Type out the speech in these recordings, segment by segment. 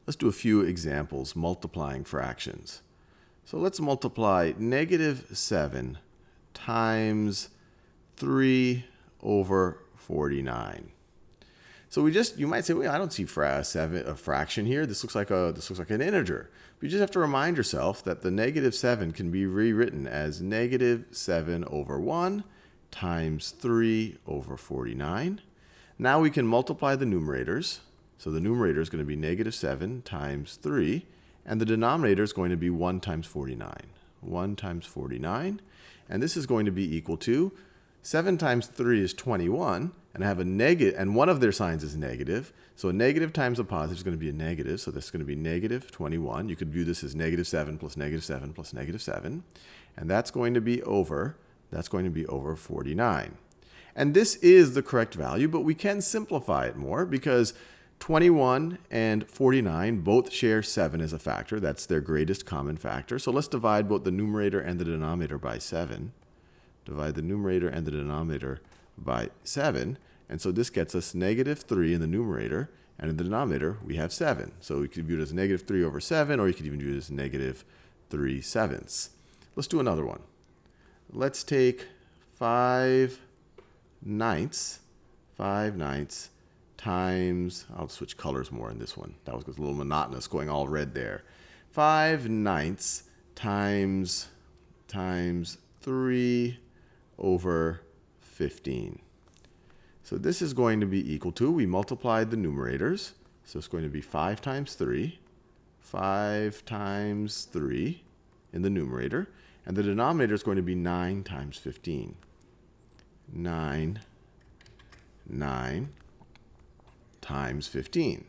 Let's do a few examples multiplying fractions. So let's multiply -7 times 3 over 49. So you might say, well, I don't see a fraction here. This looks like an integer. But you just have to remind yourself that the -7 can be rewritten as -7 over 1 times 3 over 49. Now we can multiply the numerators. So the numerator is going to be -7 times 3, and the denominator is going to be 1 times 49. 1 times 49, and this is going to be equal to 7 times 3 is 21, and I have a negative, and one of their signs is negative. So a negative times a positive is going to be a negative, so this is going to be -21. You could view this as -7 plus -7 plus -7, and that's going to be over 49. And this is the correct value, but we can simplify it more because 21 and 49 both share 7 as a factor. That's their greatest common factor. So let's divide both the numerator and the denominator by 7. Divide the numerator and the denominator by 7. And so this gets us -3 in the numerator, and in the denominator we have 7. So we could view it as -3 over 7, or you could even view it as -3/7. Let's do another one. Let's take 5/9 times, I'll switch colors more in this one. That was a little monotonous going all red there. 5/9 times 3 over 15. So this is going to be equal to, we multiplied the numerators. So it's going to be 5 times 3 in the numerator. And the denominator is going to be 9 times 15. 9 times 15.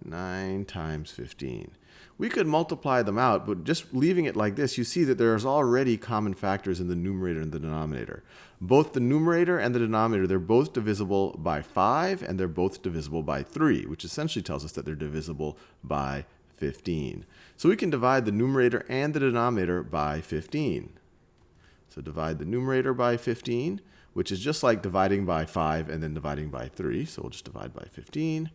9 times 15. We could multiply them out, but just leaving it like this, you see that there's already common factors in the numerator and the denominator. Both the numerator and the denominator, they're both divisible by 5, and they're both divisible by 3, which essentially tells us that they're divisible by 15. So we can divide the numerator and the denominator by 15. So divide the numerator by 15, which is just like dividing by 5 and then dividing by 3. So we'll just divide by 15,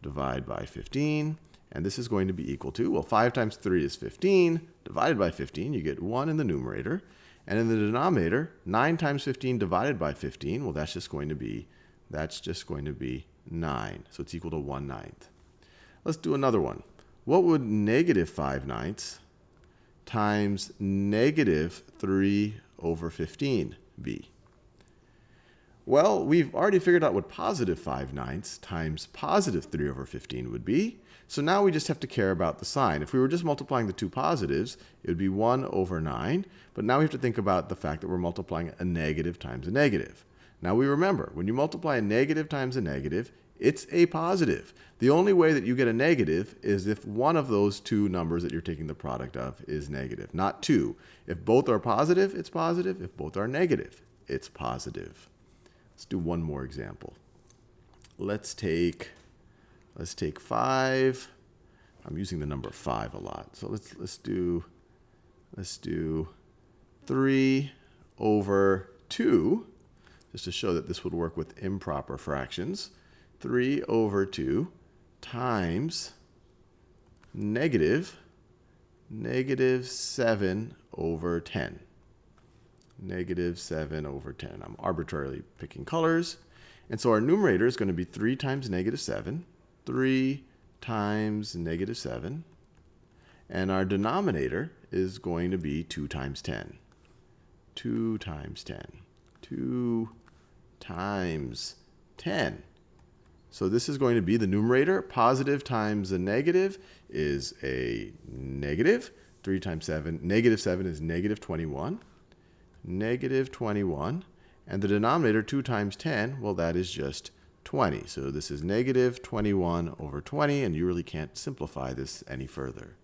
divide by 15. And this is going to be equal to, well, 5 times 3 is 15. Divided by 15, you get 1 in the numerator. And in the denominator, 9 times 15 divided by 15, well, that's just going to be 9. So it's equal to 1/9. Let's do another one. What would -5/9 times -3 over 15 be? Well, we've already figured out what +5/9 times +3 over 15 would be. So now we just have to care about the sign. If we were just multiplying the two positives, it would be 1 over 9. But now we have to think about the fact that we're multiplying a negative times a negative. Now we remember, when you multiply a negative times a negative, it's a positive. The only way that you get a negative is if one of those two numbers that you're taking the product of is negative, not two. If both are positive, it's positive. If both are negative, it's positive. Let's do one more example. Let's take 5. I'm using the number 5 a lot. So let's do 3 over 2, just to show that this would work with improper fractions. 3 over 2 times -7 over 10. -7 over 10. I'm arbitrarily picking colors. And so our numerator is going to be 3 times -7. 3 times -7. And our denominator is going to be 2 times 10. 2 times 10. 2 times 10. So this is going to be the numerator. Positive times a negative is a negative. 3 times 7, -7 is -21. -21. And the denominator, 2 times 10, well, that is just 20. So this is -21 over 20, and you really can't simplify this any further.